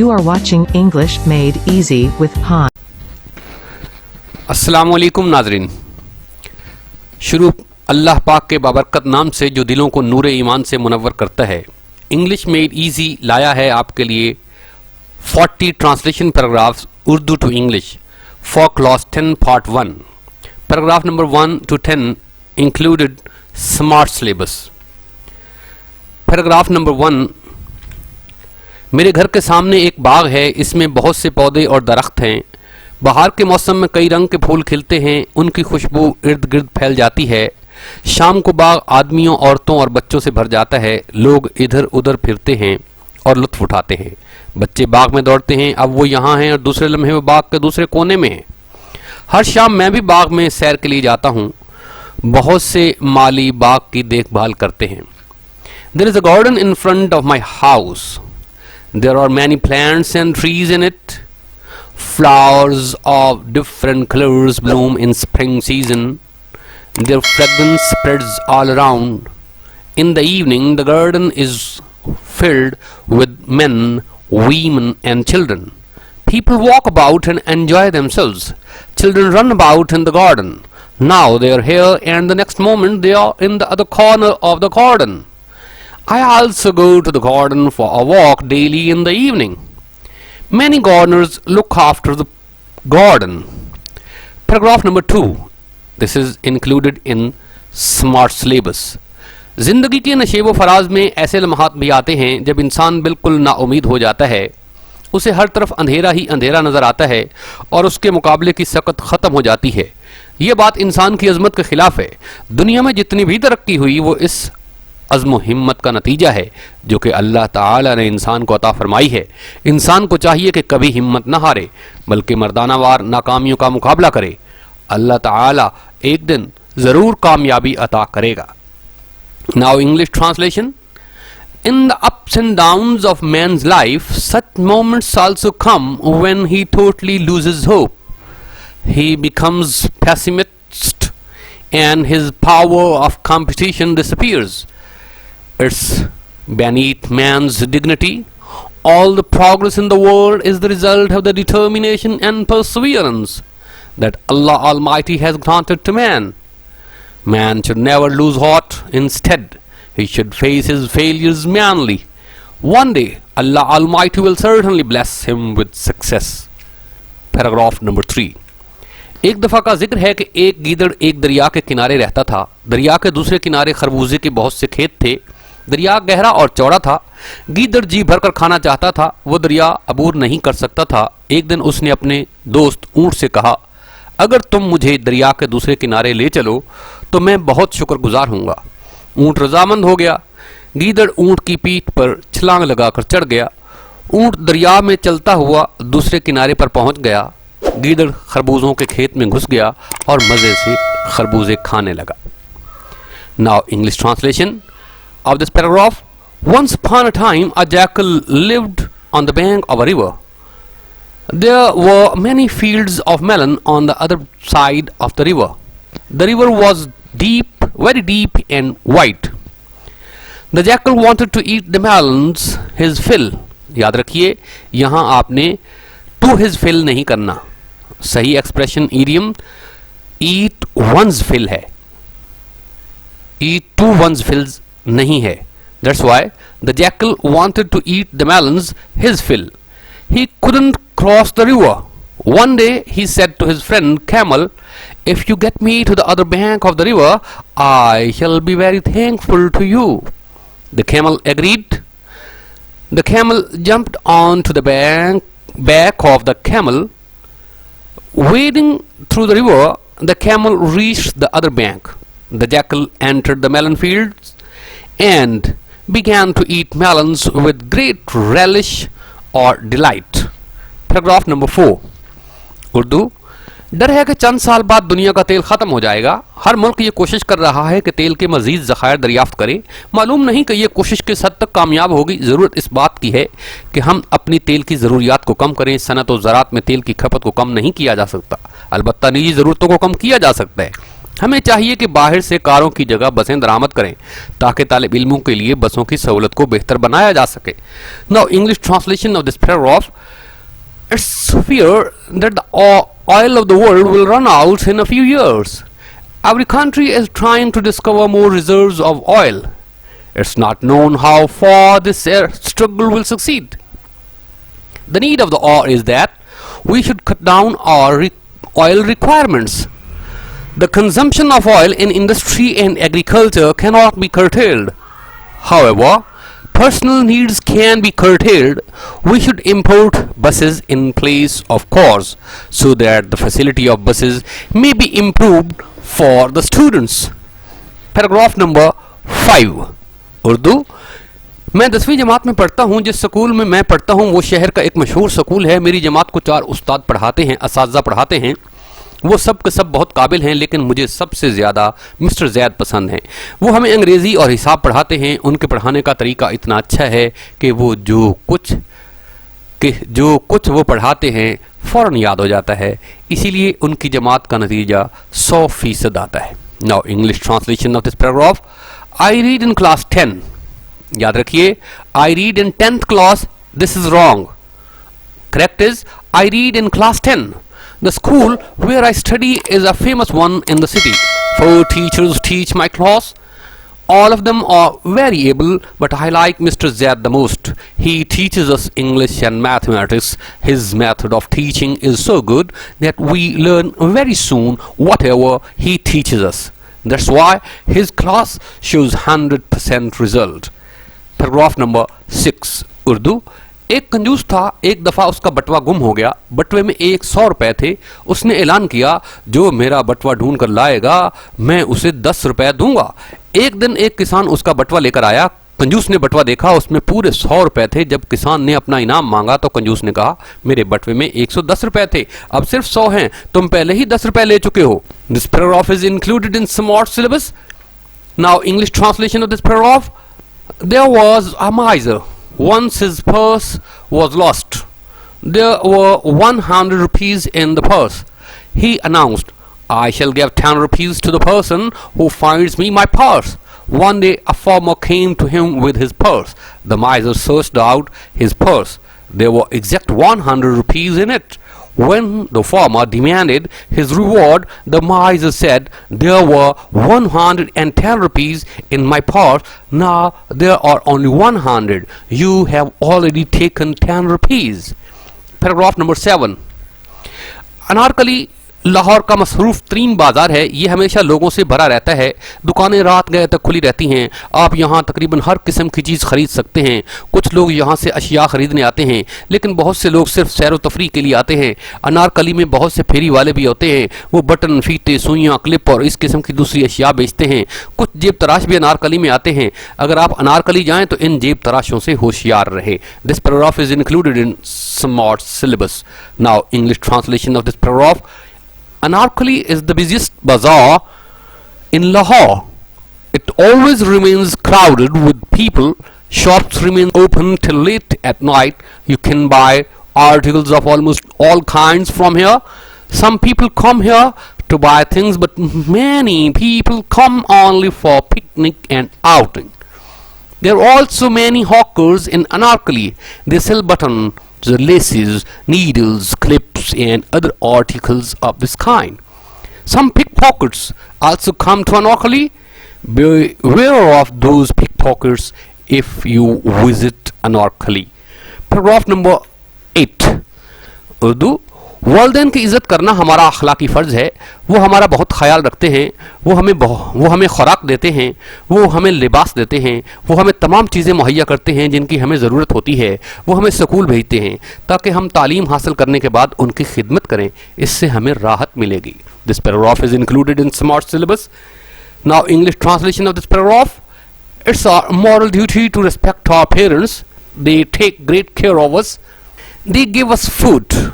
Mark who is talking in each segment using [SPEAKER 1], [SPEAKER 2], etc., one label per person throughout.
[SPEAKER 1] You are watching English Made Easy with Han.
[SPEAKER 2] अस्सलामुअलैकुम नाज़रीन। शुरू अल्लाह पाक के बाबरकत नाम से जो दिलों को नूर ईमान से मुनव्वर करता है। इंग्लिश मेड इजी लाया है आपके लिए 40 translation paragraphs Urdu to English for class 10 part 1। Paragraph number 1 to 10 included smart syllabus. Paragraph number 1, मेरे घर के सामने एक बाग है, इसमें बहुत से पौधे और दरख्त हैं। बाहर के मौसम में कई रंग के फूल खिलते हैं, उनकी खुशबू इर्द गिर्द फैल जाती है। शाम को बाग आदमियों, औरतों और बच्चों से भर जाता है। लोग इधर उधर फिरते हैं और लुत्फ उठाते हैं। बच्चे बाग में दौड़ते हैं, अब वो यहाँ हैं और दूसरे लम्हे वो बाग के दूसरे कोने में हैं। हर शाम मैं भी बाग में सैर के लिए जाता हूँ। बहुत से माली बाग की देखभाल करते हैं। There is a garden in front of my house. There are many plants and trees in it. Flowers of different colors bloom in spring season. Their fragrance spreads all around. In the evening, the garden is filled with men, women and children. People walk about and enjoy themselves. Children run about in the garden. Now they are here and the next moment they are in the other corner of the garden. I also go to the garden for a walk daily in the evening. Many gardeners look after the garden. Paragraph number 2. This is included in smart syllabus. जिंदगी के नशेबो फराज में ऐसे लम्हात भी आते हैं जब इंसान बिल्कुल नाउमीद हो जाता है। उसे हर तरफ अंधेरा ही अंधेरा नजर आता है और उसके मुकाबले की सकत खत्म हो जाती है। यह बात इंसान की अजमत के खिलाफ है। दुनिया में जितनी भी तरक्की हुई वो इस अज़्म हिम्मत का नतीजा है जो कि अल्लाह ताला ने इंसान को अता फरमाई है। इंसान को चाहिए कि कभी हिम्मत न हारे बल्कि मर्दानावार नाकामियों का मुकाबला करे। अल्लाह ताला एक दिन ज़रूर कामयाबी अता करेगा। Now English translation. In the ups and downs of man's life, such moments also come when he totally loses hope. He becomes pessimist and his power of competition disappears. It's beneath man's dignity. All the progress in the world is the result of the determination and perseverance that Allah Almighty has granted to man. Man should never lose heart. Instead, he should face his failures manly. One day, Allah Almighty will certainly bless him with success. Paragraph number 3. एक दफ़ा का जिक्र है कि एक गीदड़ एक दरिया के किनारे रहता था। दरिया के दूसरे किनारे खरबूजे के बहुत से खेत थे। दरिया गहरा और चौड़ा था। गीदड़ जी भरकर खाना चाहता था, वो दरिया अबूर नहीं कर सकता था। एक दिन उसने अपने दोस्त ऊंट से कहा, अगर तुम मुझे दरिया के दूसरे किनारे ले चलो तो मैं बहुत शुक्रगुजार हूँगा। ऊंट रजामंद हो गया। गीदड़ ऊंट की पीठ पर छलांग लगाकर चढ़ गया। ऊंट दरिया में चलता हुआ दूसरे किनारे पर पहुंच गया। गीदड़ खरबूजों के खेत में घुस गया और मज़े से खरबूजे खाने लगा। Now English translation of this paragraph. Once upon a time, a jackal lived on the bank of a river. There were many fields of melon on the other side of the river. The river was deep, very deep and wide. The jackal wanted to eat the melons his fill. याद रखिए, यहाँ आपने to his fill नहीं करना। सही expression idiom eat one's fill है, eat to one's fills नहीं है। That's why the jackal wanted to eat the melons his fill. He couldn't cross the river. One day he said to his friend camel, if you get me to the other bank of the river, I shall be very thankful to you. The camel agreed. The camel jumped on to the back of the camel. Wading through the river, the camel reached the other bank. The jackal entered the melon fields and began to eat melons with great relish or delight. Paragraph number 4. Urdu. डर है कि चंद साल बाद दुनिया का तेल ख़त्म हो जाएगा। हर मुल्क ये कोशिश कर रहा है कि तेल के मज़ीद ज़खायर दरियाफ्त करे। मालूम नहीं कि ये कोशिश किस हद तक कामयाब होगी। ज़रूरत इस बात की है कि हम अपनी तेल की ज़रूरियात को कम करें। सनत और ज़रात में तेल की खपत को कम नहीं किया जा सकता, अलबत्ता निजी ज़रूरतों को कम किया जा सकता है। हमें चाहिए कि बाहर से कारों की जगह बसें दरामद करें ताकि तालिब इल्मों के लिए बसों की सहूलत को बेहतर बनाया जा सके. Now English translation of this paragraph. It's fear that the oil of the world will run out in a few years. Every country is trying to discover more reserves of oil. It's not known how far this struggle will succeed. The need of the hour is that we should cut down our oil requirements. The consumption of oil in industry and agriculture cannot be curtailed. However, personal needs can be curtailed. We should import buses in place of cars so that the facility of buses may be improved for the students. Paragraph number 5. Urdu. मैं 10वीं जमात में पढ़ता हूँ. जिस school में मैं पढ़ता हूँ वो शहर का एक मशहूर स्कूल है. मेरी जमात को 4 उस्ताद पढ़ाते हैं, असातिज़ा पढ़ाते हैं. वो सब के सब बहुत काबिल हैं, लेकिन मुझे सबसे ज़्यादा मिस्टर ज़ैद पसंद हैं. वो हमें अंग्रेज़ी और हिसाब पढ़ाते हैं. उनके पढ़ाने का तरीका इतना अच्छा है कि वो जो कुछ वो पढ़ाते हैं फ़ौरन याद हो जाता है. इसीलिए उनकी जमात का नतीजा 100% आता है. Now English translation of this paragraph. I read in class 10. याद रखिए, I read in 10th class. This is wrong. Correct is I read in class 10. The school where I study is a famous one in the city. 4 teachers teach my class. All of them are very able, but I like Mr. Zaid the most. He teaches us English and mathematics. His method of teaching is so good that we learn very soon whatever he teaches us. That's why his class shows 100% result. Paragraph number 6. Urdu. एक कंजूस था. एक दफ़ा उसका बटवा गुम हो गया. बटवे में 100 रुपए थे. उसने ऐलान किया, जो मेरा बटवा ढूंढ कर लाएगा मैं उसे 10 रुपए दूंगा. एक दिन एक किसान उसका बटवा लेकर आया. कंजूस ने बटवा देखा, उसमें पूरे 100 रुपए थे. जब किसान ने अपना इनाम मांगा तो कंजूस ने कहा, मेरे बटवे में 110 रुपए थे, अब सिर्फ 100 हैं. तुम पहले ही 10 रुपए ले चुके हो. This paragraph is included in smart syllabus. Now English translation of this paragraph. There was a miser. Once his purse was lost. There were 100 rupees in the purse. He announced, I shall give 10 rupees to the person who finds me my purse. One day a farmer came to him with his purse. The miser searched out his purse. There were exact 100 rupees in it. When the farmer demanded his reward, the miser said, there were 110 rupees in my purse. Now there are only 100. You have already taken 10 rupees. Paragraph number 7. Anarkali Lahore का मसरूफ तरीन बाजार है. ये हमेशा लोगों से भरा रहता है. दुकानें रात गए तक खुली रहती हैं. आप यहाँ तकरीबन हर किस्म की चीज़ खरीद सकते हैं. कुछ लोग यहाँ से अशिया खरीदने आते हैं, लेकिन बहुत से लोग सिर्फ सैर व तफरी के लिए आते हैं. अनारकली में बहुत से फेरी वाले भी होते हैं. वो बटन, फीते, सुइयाँ, क्लिप और इस किस्म की दूसरी अशिया बेचते हैं. कुछ जेब तराश भी अनारकली में आते हैं. अगर आप अनारकली जाएँ तो इन जेब तराशों से होशियार रहे. This paragraph is included in smart syllabus. Now English translation of this paragraph. Anarkali is the busiest bazaar in Lahore. It always remains crowded with people. Shops remain open till late at night. You can buy articles of almost all kinds from here. Some people come here to buy things, but many people come only for picnic and outing. There are also many hawkers in Anarkali. They sell buttons, laces, needles, clips and other articles of this kind. Some pickpockets also come to Anarkali. Beware of those pickpockets if you visit Anarkali. Paragraph number 8. Urdu. वालिदैन की इज़्ज़त करना हमारा अखलाकी फ़र्ज़ है. वो हमारा बहुत ख्याल रखते हैं. वो हमें खुराक देते हैं. वो हमें लिबास देते हैं. वो हमें तमाम चीज़ें मुहैया करते हैं जिनकी हमें ज़रूरत होती है. वो हमें स्कूल भेजते हैं ताकि हम तालीम हासिल करने के बाद उनकी खिदमत करें. इससे हमें राहत मिलेगी. This paragraph is included in smart syllabus. Now English translation of this paragraph. It's our moral duty to respect our parents. They take great care of us. They give us food.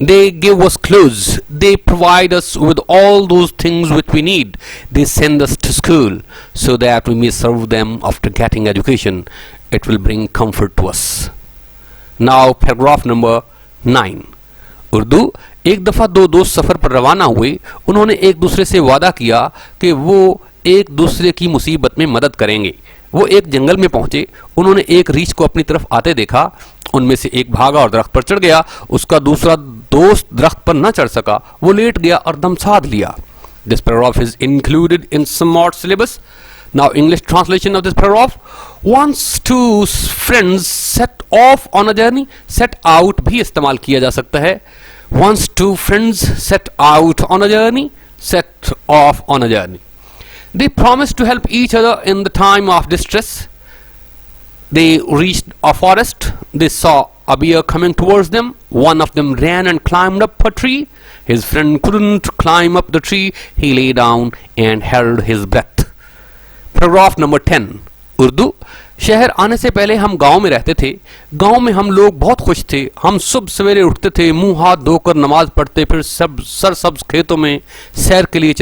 [SPEAKER 2] They give us clothes. They provide us with all those things which we need. They send us to school so that we may serve them after getting education. It will bring comfort to us. Now paragraph number 9. Urdu. एक दफ़ा दो दोस्त सफ़र पर रवाना हुए। उन्होंने एक दूसरे से वादा किया कि वो एक दूसरे की मुसीबत में मदद करेंगे। वो एक जंगल में पहुंचे। उन्होंने एक रीछ को अपनी तरफ आते देखा। उनमें से एक भागा और दरख्त पर चढ़ गया। उसका दूसरा दोस्त दरख्त पर न चढ़ सका। वो लेट गया और दम साध लिया। This paragraph is included in Smart syllabus. Now English translation of this paragraph. Once two friends set off on a journey. Set out भी इस्तेमाल किया जा सकता है। Once two friends set out on a journey. Set off on a journey. They promised to help each other in the time of distress. They reached a forest. They saw a bear coming towards them. One of them ran and climbed up a tree. His friend couldn't climb up the tree. He lay down and held his breath. Paragraph number 10. Urdu. शहर आने से पहले हम गांव में रहते थे। गांव में हम लोग बहुत खुश थे। हम सुबह सवेरे उठते थे, मुंह हाथ धोकर नमाज पढ़ते, फिर सरसब्ज खेतों में सैर के लिए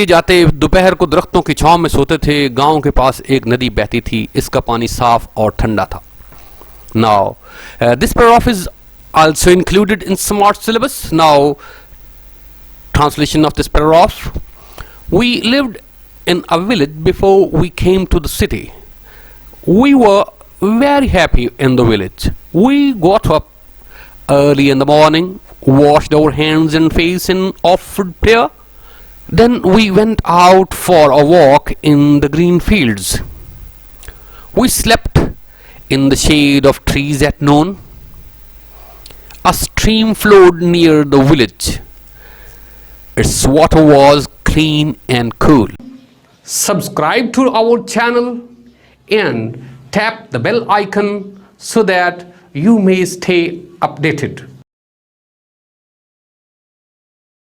[SPEAKER 2] जाते। दोपहर को दरख्तों की छांव में सोते थे। गांव के पास एक नदी बहती थी। इसका पानी साफ और ठंडा था। Now, this paragraph is also included in Smart syllabus. Now, translation of this paragraph. We lived in a village before we came to the city. We were very happy in the village. We got up early in the morning, washed our hands and face and offered prayer. Then we went out for a walk in the green fields. We slept in the shade of trees at noon. A stream flowed near the village. Its water was clean and cool. Subscribe to our channel and tap the bell icon so that you may stay updated.